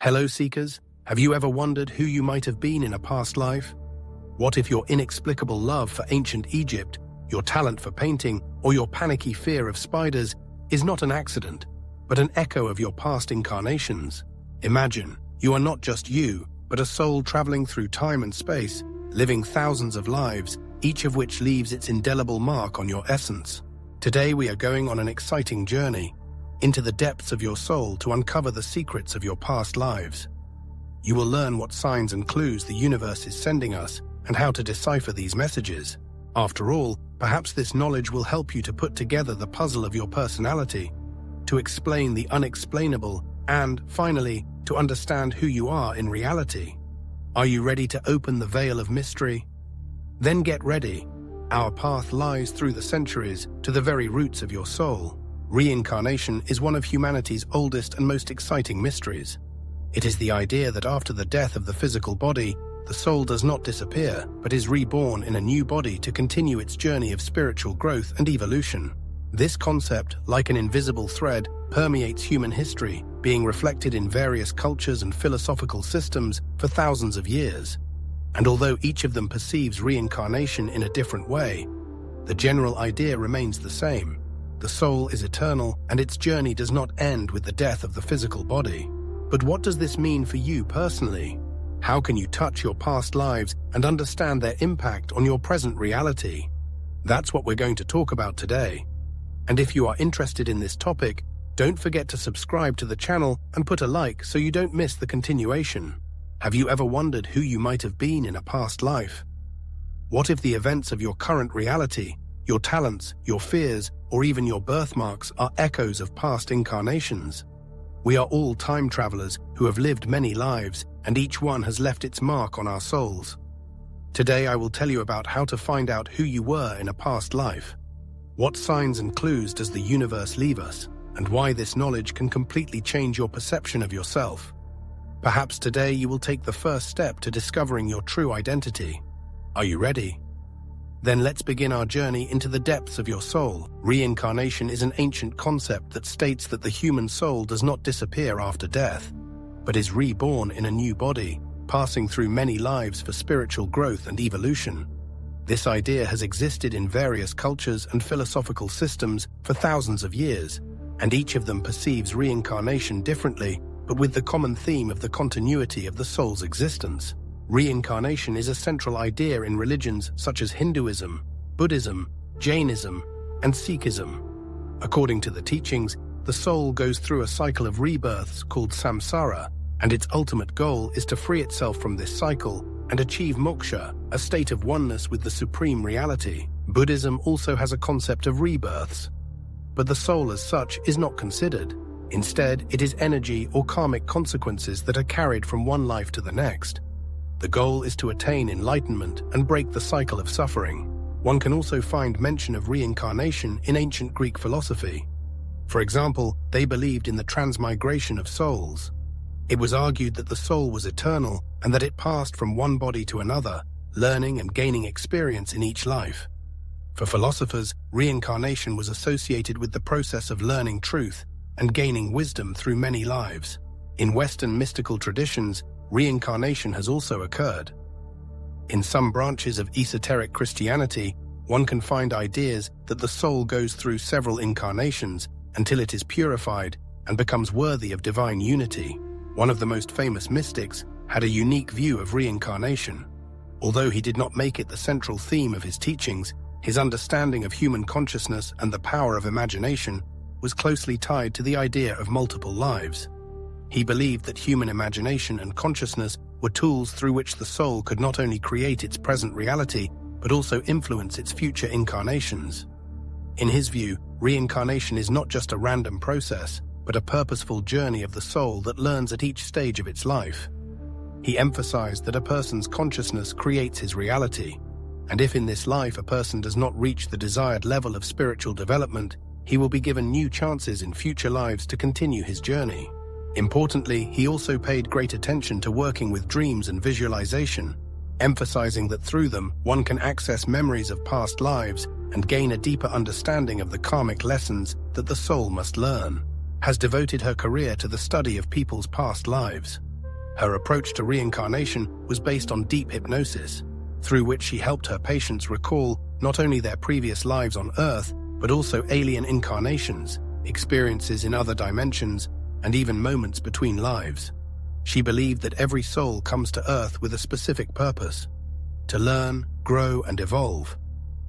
Hello, seekers. Have you ever wondered who you might have been in a past life? What if your inexplicable love for ancient Egypt, your talent for painting, or your panicky fear of spiders is not an accident, but an echo of your past incarnations? Imagine, you are not just you, but a soul traveling through time and space, living thousands of lives, each of which leaves its indelible mark on your essence. Today we are going on an exciting journey into the depths of your soul to uncover the secrets of your past lives. You will learn what signs and clues the universe is sending us and how to decipher these messages. After all, perhaps this knowledge will help you to put together the puzzle of your personality, to explain the unexplainable, and, finally, to understand who you are in reality. Are you ready to open the veil of mystery? Then get ready. Our path lies through the centuries to the very roots of your soul. Reincarnation is one of humanity's oldest and most exciting mysteries. It is the idea that after the death of the physical body, the soul does not disappear, but is reborn in a new body to continue its journey of spiritual growth and evolution. This concept, like an invisible thread, permeates human history, being reflected in various cultures and philosophical systems for thousands of years. And although each of them perceives reincarnation in a different way, the general idea remains the same. The soul is eternal, and its journey does not end with the death of the physical body. But what does this mean for you personally? How can you touch your past lives and understand their impact on your present reality? That's what we're going to talk about today. And if you are interested in this topic, don't forget to subscribe to the channel and put a like so you don't miss the continuation. Have you ever wondered who you might have been in a past life? What if the events of your current reality, your talents, your fears, or even your birthmarks are echoes of past incarnations? We are all time travelers who have lived many lives, and each one has left its mark on our souls. Today I will tell you about how to find out who you were in a past life. What signs and clues does the universe leave us, and why this knowledge can completely change your perception of yourself. Perhaps today you will take the first step to discovering your true identity. Are you ready? Then let's begin our journey into the depths of your soul. Reincarnation is an ancient concept that states that the human soul does not disappear after death, but is reborn in a new body, passing through many lives for spiritual growth and evolution. This idea has existed in various cultures and philosophical systems for thousands of years, and each of them perceives reincarnation differently, but with the common theme of the continuity of the soul's existence. Reincarnation is a central idea in religions such as Hinduism, Buddhism, Jainism, and Sikhism. According to the teachings, the soul goes through a cycle of rebirths called samsara, and its ultimate goal is to free itself from this cycle and achieve moksha, a state of oneness with the supreme reality. Buddhism also has a concept of rebirths, but the soul as such is not considered. Instead, it is energy or karmic consequences that are carried from one life to the next. The goal is to attain enlightenment and break the cycle of suffering. One can also find mention of reincarnation in ancient Greek philosophy. For example, they believed in the transmigration of souls. It was argued that the soul was eternal and that it passed from one body to another, learning and gaining experience in each life. For philosophers, reincarnation was associated with the process of learning truth and gaining wisdom through many lives. In Western mystical traditions, reincarnation has also occurred. In some branches of esoteric Christianity, one can find ideas that the soul goes through several incarnations until it is purified and becomes worthy of divine unity. One of the most famous mystics had a unique view of reincarnation. Although he did not make it the central theme of his teachings, his understanding of human consciousness and the power of imagination was closely tied to the idea of multiple lives. He believed that human imagination and consciousness were tools through which the soul could not only create its present reality, but also influence its future incarnations. In his view, reincarnation is not just a random process, but a purposeful journey of the soul that learns at each stage of its life. He emphasized that a person's consciousness creates his reality, and if in this life a person does not reach the desired level of spiritual development, he will be given new chances in future lives to continue his journey. Importantly, he also paid great attention to working with dreams and visualization, emphasizing that through them, one can access memories of past lives and gain a deeper understanding of the karmic lessons that the soul must learn. Has devoted her career to the study of people's past lives. Her approach to reincarnation was based on deep hypnosis, through which she helped her patients recall not only their previous lives on Earth, but also alien incarnations, experiences in other dimensions, and even moments between lives. She believed that every soul comes to Earth with a specific purpose: to learn, grow, and evolve.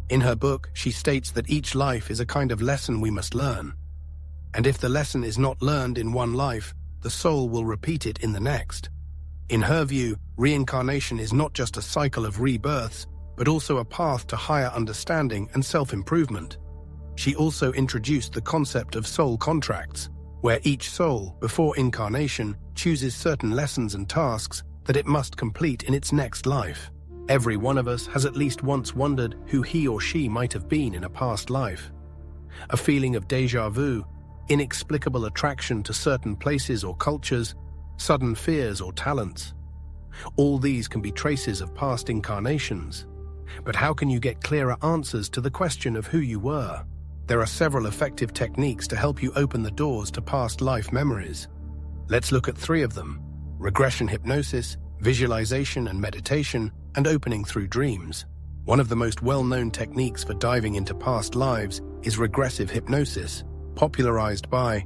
In her book, she states that each life is a kind of lesson we must learn. And if the lesson is not learned in one life, the soul will repeat it in the next. In her view, reincarnation is not just a cycle of rebirths, but also a path to higher understanding and self-improvement. She also introduced the concept of soul contracts, where each soul, before incarnation, chooses certain lessons and tasks that it must complete in its next life. Every one of us has at least once wondered who he or she might have been in a past life. A feeling of déjà vu, inexplicable attraction to certain places or cultures, sudden fears or talents. All these can be traces of past incarnations. But how can you get clearer answers to the question of who you were? There are several effective techniques to help you open the doors to past life memories. Let's look at 3 of them: regression hypnosis, visualization and meditation, and opening through dreams. One of the most well-known techniques for diving into past lives is regressive hypnosis, popularized by.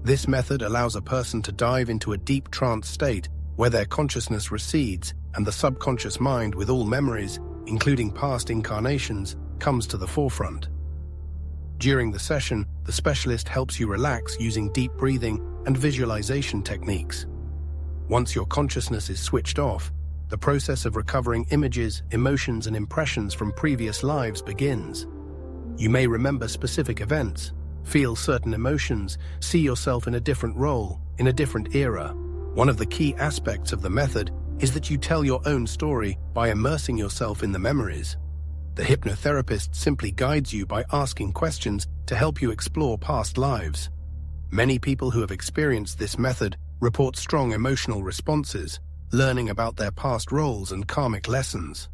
This method allows a person to dive into a deep trance state where their consciousness recedes and the subconscious mind, with all memories, including past incarnations, comes to the forefront. During the session, the specialist helps you relax using deep breathing and visualization techniques. Once your consciousness is switched off, the process of recovering images, emotions, and impressions from previous lives begins. You may remember specific events, feel certain emotions, see yourself in a different role, in a different era. One of the key aspects of the method is that you tell your own story by immersing yourself in the memories. The hypnotherapist simply guides you by asking questions to help you explore past lives. Many people who have experienced this method report strong emotional responses, learning about their past roles and karmic lessons.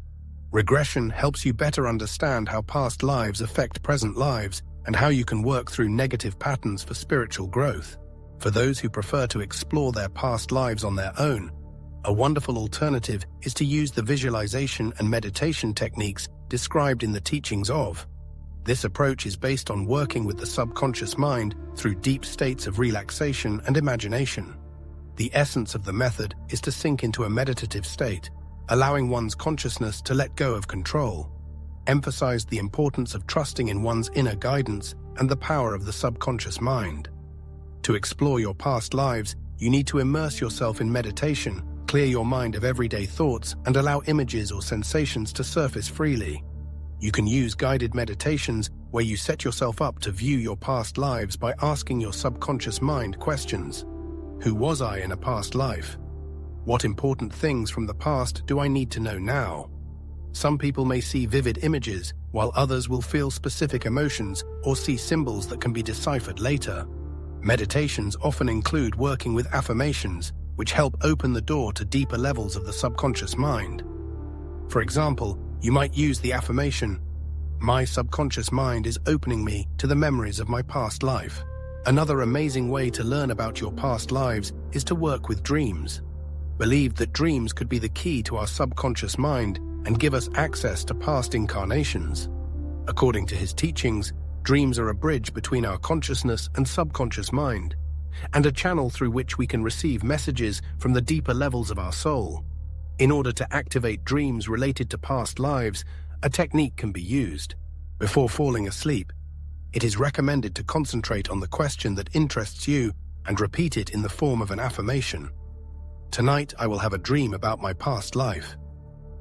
Regression helps you better understand how past lives affect present lives and how you can work through negative patterns for spiritual growth. For those who prefer to explore their past lives on their own, a wonderful alternative is to use the visualization and meditation techniques described in the teachings of. This approach is based on working with the subconscious mind through deep states of relaxation and imagination. The essence of the method is to sink into a meditative state, allowing one's consciousness to let go of control. Emphasize the importance of trusting in one's inner guidance and the power of the subconscious mind. To explore your past lives, you need to immerse yourself in meditation, clear your mind of everyday thoughts, and allow images or sensations to surface freely. You can use guided meditations where you set yourself up to view your past lives by asking your subconscious mind questions. Who was I in a past life? What important things from the past do I need to know now? Some people may see vivid images, while others will feel specific emotions or see symbols that can be deciphered later. Meditations often include working with affirmations, which help open the door to deeper levels of the subconscious mind. For example, you might use the affirmation, "My subconscious mind is opening me to the memories of my past life." Another amazing way to learn about your past lives is to work with dreams. Believed that dreams could be the key to our subconscious mind and give us access to past incarnations. According to his teachings, dreams are a bridge between our consciousness and subconscious mind, and a channel through which we can receive messages from the deeper levels of our soul. In order to activate dreams related to past lives, a technique can be used. Before falling asleep, it is recommended to concentrate on the question that interests you and repeat it in the form of an affirmation. Tonight I will have a dream about my past life.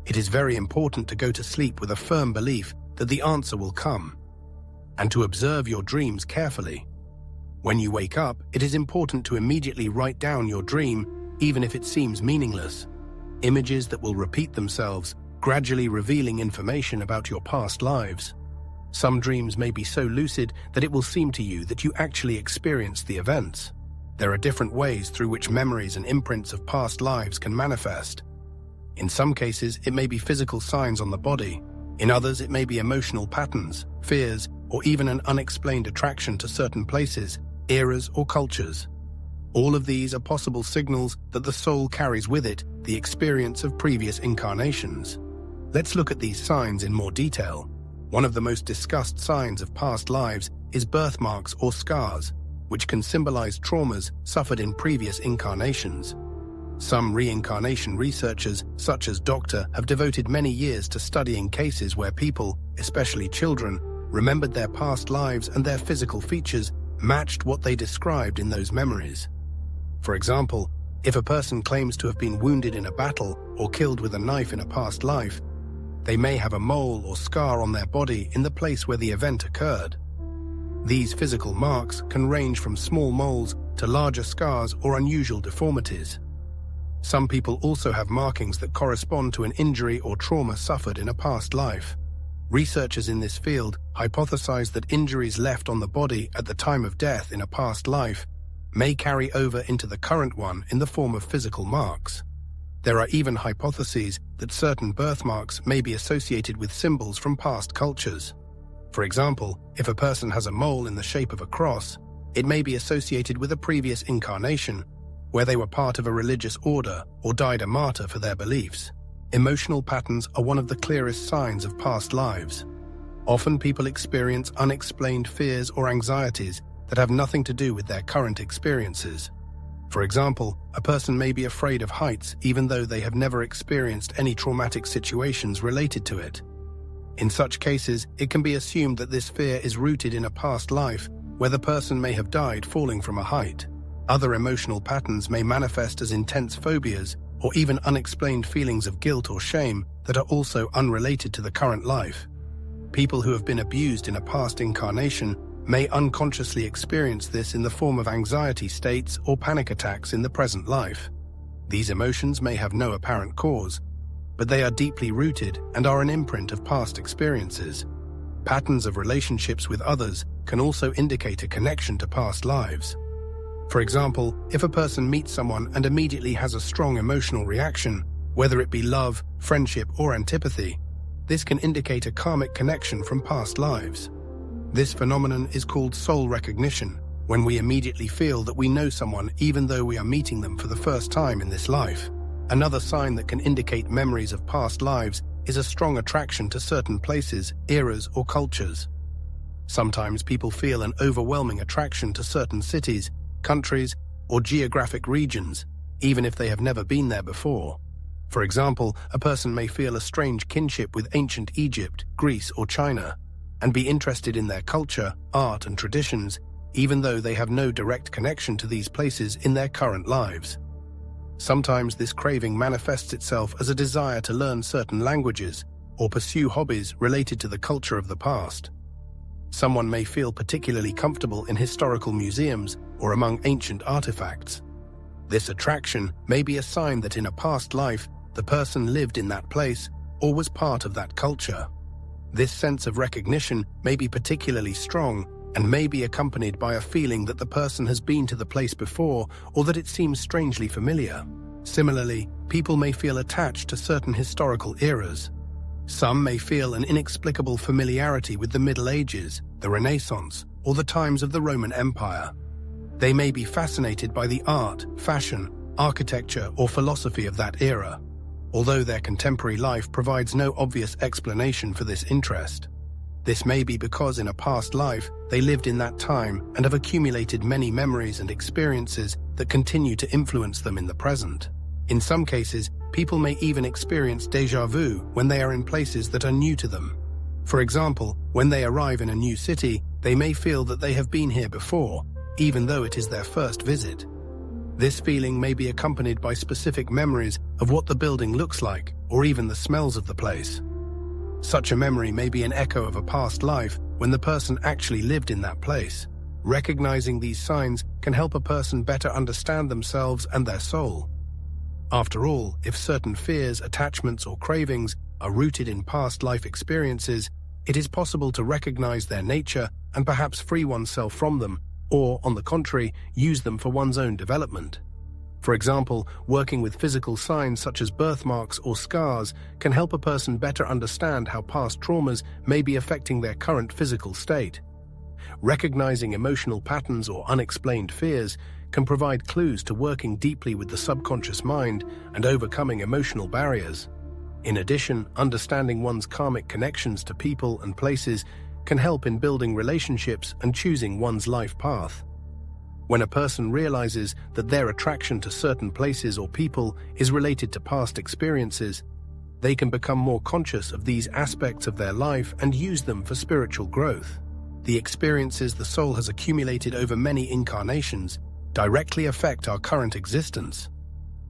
It is very important to go to sleep with a firm belief that the answer will come, and to observe your dreams carefully. When you wake up, it is important to immediately write down your dream, even if it seems meaningless. Images that will repeat themselves, gradually revealing information about your past lives. Some dreams may be so lucid that it will seem to you that you actually experienced the events. There are different ways through which memories and imprints of past lives can manifest. In some cases, it may be physical signs on the body. In others, it may be emotional patterns, fears, or even an unexplained attraction to certain places, eras, or cultures. All of these are possible signals that the soul carries with it the experience of previous incarnations. Let's look at these signs in more detail. One of the most discussed signs of past lives is birthmarks or scars, which can symbolize traumas suffered in previous incarnations. Some reincarnation researchers, such as Dr., have devoted many years to studying cases where people, especially children, remembered their past lives and their physical features matched what they described in those memories. For example, if a person claims to have been wounded in a battle or killed with a knife in a past life, they may have a mole or scar on their body in the place where the event occurred. These physical marks can range from small moles to larger scars or unusual deformities. Some people also have markings that correspond to an injury or trauma suffered in a past life. Researchers in this field hypothesize that injuries left on the body at the time of death in a past life may carry over into the current one in the form of physical marks. There are even hypotheses that certain birthmarks may be associated with symbols from past cultures. For example, if a person has a mole in the shape of a cross, it may be associated with a previous incarnation where they were part of a religious order or died a martyr for their beliefs. Emotional patterns are one of the clearest signs of past lives. Often people experience unexplained fears or anxieties that have nothing to do with their current experiences. For example, a person may be afraid of heights even though they have never experienced any traumatic situations related to it. In such cases, it can be assumed that this fear is rooted in a past life where the person may have died falling from a height. Other emotional patterns may manifest as intense phobias or even unexplained feelings of guilt or shame that are also unrelated to the current life. People who have been abused in a past incarnation may unconsciously experience this in the form of anxiety states or panic attacks in the present life. These emotions may have no apparent cause, but they are deeply rooted and are an imprint of past experiences. Patterns of relationships with others can also indicate a connection to past lives. For example, if a person meets someone and immediately has a strong emotional reaction, whether it be love, friendship, or antipathy, this can indicate a karmic connection from past lives. This phenomenon is called soul recognition, when we immediately feel that we know someone even though we are meeting them for the first time in this life. Another sign that can indicate memories of past lives is a strong attraction to certain places, eras, or cultures. Sometimes people feel an overwhelming attraction to certain cities, countries, or geographic regions, even if they have never been there before. For example, a person may feel a strange kinship with ancient Egypt, Greece, or China, and be interested in their culture, art, and traditions, even though they have no direct connection to these places in their current lives. Sometimes this craving manifests itself as a desire to learn certain languages or pursue hobbies related to the culture of the past. Someone may feel particularly comfortable in historical museums or among ancient artifacts. This attraction may be a sign that in a past life, the person lived in that place or was part of that culture. This sense of recognition may be particularly strong and may be accompanied by a feeling that the person has been to the place before or that it seems strangely familiar. Similarly, people may feel attached to certain historical eras. Some may feel an inexplicable familiarity with the Middle Ages, the Renaissance, or the times of the Roman Empire. They may be fascinated by the art, fashion, architecture, or philosophy of that era, although their contemporary life provides no obvious explanation for this interest. This may be because in a past life, they lived in that time and have accumulated many memories and experiences that continue to influence them in the present. In some cases, people may even experience déjà vu when they are in places that are new to them. For example, when they arrive in a new city, they may feel that they have been here before, even though it is their first visit. This feeling may be accompanied by specific memories of what the building looks like, or even the smells of the place. Such a memory may be an echo of a past life when the person actually lived in that place. Recognizing these signs can help a person better understand themselves and their soul. After all, if certain fears, attachments, or cravings are rooted in past life experiences, it is possible to recognize their nature and perhaps free oneself from them, or, on the contrary, use them for one's own development. For example, working with physical signs such as birthmarks or scars can help a person better understand how past traumas may be affecting their current physical state. Recognizing emotional patterns or unexplained fears can provide clues to working deeply with the subconscious mind and overcoming emotional barriers. In addition, understanding one's karmic connections to people and places can help in building relationships and choosing one's life path. When a person realizes that their attraction to certain places or people is related to past experiences, they can become more conscious of these aspects of their life and use them for spiritual growth. The experiences the soul has accumulated over many incarnations directly affect our current existence.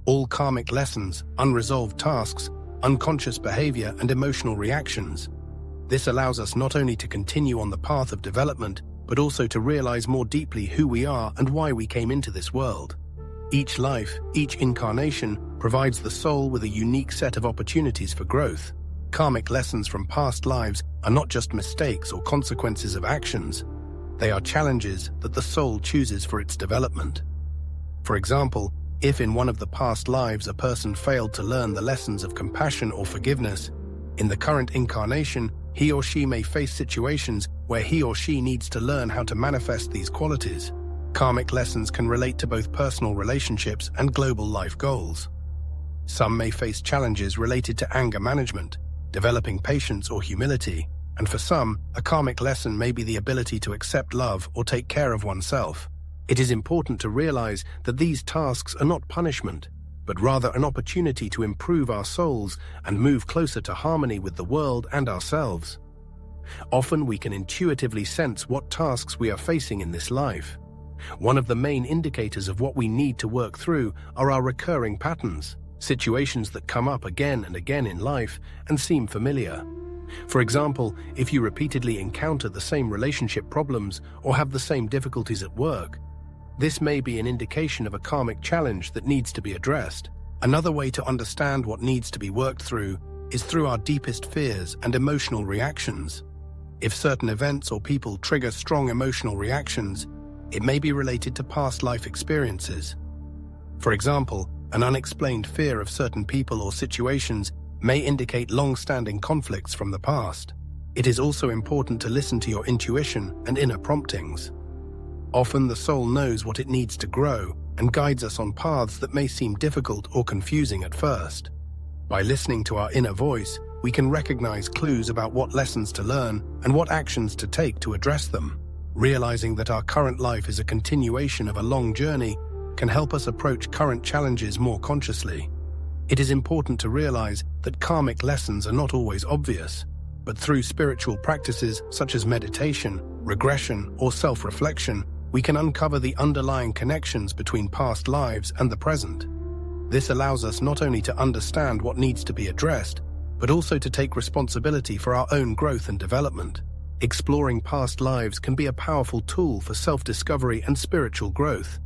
All karmic lessons, unresolved tasks, unconscious behavior, and emotional reactions. This allows us not only to continue on the path of development, but also to realize more deeply who we are and why we came into this world. Each life, each incarnation, provides the soul with a unique set of opportunities for growth. Karmic lessons from past lives are not just mistakes or consequences of actions. They are challenges that the soul chooses for its development. For example, if in one of the past lives a person failed to learn the lessons of compassion or forgiveness, in the current incarnation, he or she may face situations where he or she needs to learn how to manifest these qualities. Karmic lessons can relate to both personal relationships and global life goals. Some may face challenges related to anger management, developing patience or humility, and for some, a karmic lesson may be the ability to accept love or take care of oneself. It is important to realize that these tasks are not punishment, but rather an opportunity to improve our souls and move closer to harmony with the world and ourselves. Often we can intuitively sense what tasks we are facing in this life. One of the main indicators of what we need to work through are our recurring patterns, situations that come up again and again in life and seem familiar. For example, if you repeatedly encounter the same relationship problems or have the same difficulties at work, this may be an indication of a karmic challenge that needs to be addressed. Another way to understand what needs to be worked through is through our deepest fears and emotional reactions. If certain events or people trigger strong emotional reactions, it may be related to past life experiences. For example, an unexplained fear of certain people or situations may indicate long-standing conflicts from the past. It is also important to listen to your intuition and inner promptings. Often the soul knows what it needs to grow and guides us on paths that may seem difficult or confusing at first. By listening to our inner voice, we can recognize clues about what lessons to learn and what actions to take to address them. Realizing that our current life is a continuation of a long journey can help us approach current challenges more consciously. It is important to realize that karmic lessons are not always obvious, but through spiritual practices such as meditation, regression, or self-reflection, we can uncover the underlying connections between past lives and the present. This allows us not only to understand what needs to be addressed, but also to take responsibility for our own growth and development. Exploring past lives can be a powerful tool for self-discovery and spiritual growth.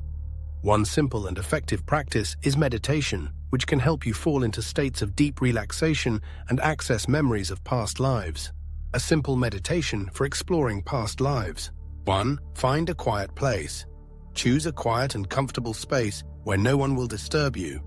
One simple and effective practice is meditation, which can help you fall into states of deep relaxation and access memories of past lives. A simple meditation for exploring past lives. 1. Find a quiet place. Choose a quiet and comfortable space where no one will disturb you.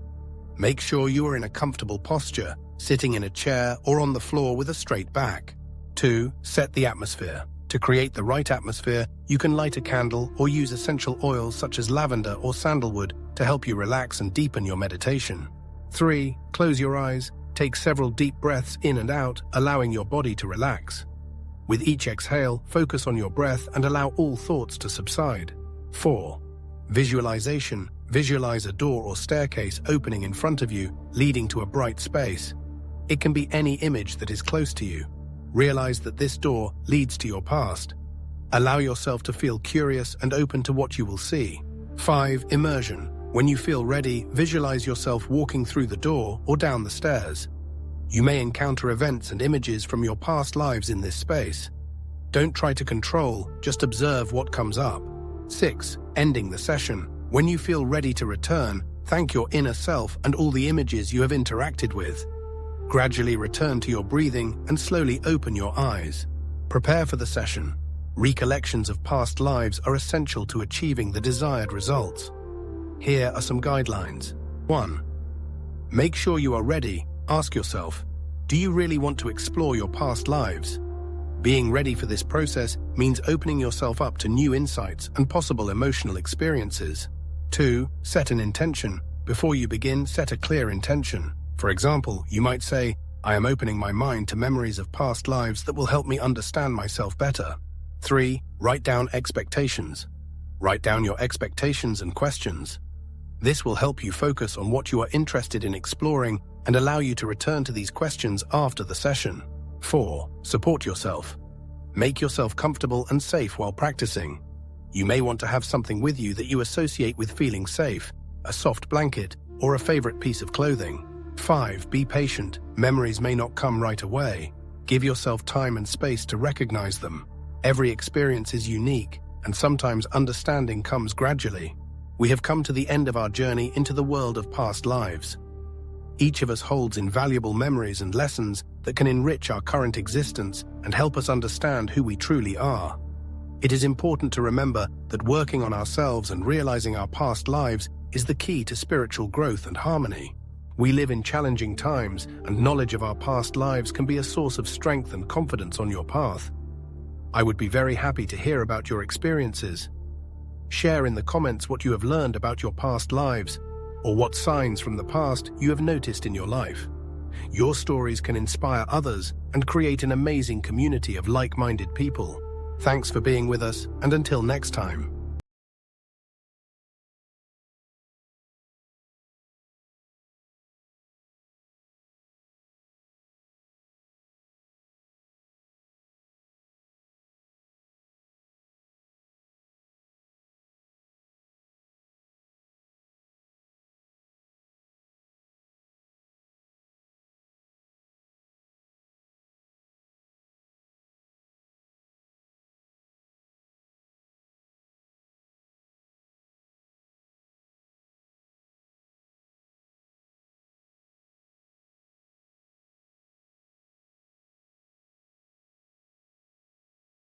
Make sure you are in a comfortable posture, sitting in a chair or on the floor with a straight back. 2. Set the atmosphere. To create the right atmosphere, you can light a candle or use essential oils such as lavender or sandalwood to help you relax and deepen your meditation. 3. Close your eyes. Take several deep breaths in and out, allowing your body to relax. With each exhale, focus on your breath and allow all thoughts to subside. 4. Visualization. Visualize a door or staircase opening in front of you, leading to a bright space. It can be any image that is close to you. Realize that this door leads to your past. Allow yourself to feel curious and open to what you will see. 5. Immersion. When you feel ready, visualize yourself walking through the door or down the stairs. You may encounter events and images from your past lives in this space. Don't try to control, just observe what comes up. 6. Ending the session. When you feel ready to return, thank your inner self and all the images you have interacted with. Gradually return to your breathing and slowly open your eyes. Prepare for the session. Recollections of past lives are essential to achieving the desired results. Here are some guidelines. 1. Make sure you are ready. Ask yourself, do you really want to explore your past lives? Being ready for this process means opening yourself up to new insights and possible emotional experiences. 2. Set an intention. Before you begin, set a clear intention. For example, you might say, I am opening my mind to memories of past lives that will help me understand myself better. 3. Write down expectations. Write down your expectations and questions. This will help you focus on what you are interested in exploring and allow you to return to these questions after the session. 4. Support yourself. Make yourself comfortable and safe while practicing. You may want to have something with you that you associate with feeling safe, a soft blanket, or a favorite piece of clothing. 5. Be patient. Memories may not come right away. Give yourself time and space to recognize them. Every experience is unique, and sometimes understanding comes gradually. We have come to the end of our journey into the world of past lives. Each of us holds invaluable memories and lessons that can enrich our current existence and help us understand who we truly are. It is important to remember that working on ourselves and realizing our past lives is the key to spiritual growth and harmony. We live in challenging times, and knowledge of our past lives can be a source of strength and confidence on your path. I would be very happy to hear about your experiences. Share in the comments what you have learned about your past lives, or what signs from the past you have noticed in your life. Your stories can inspire others and create an amazing community of like-minded people. Thanks for being with us, and until next time.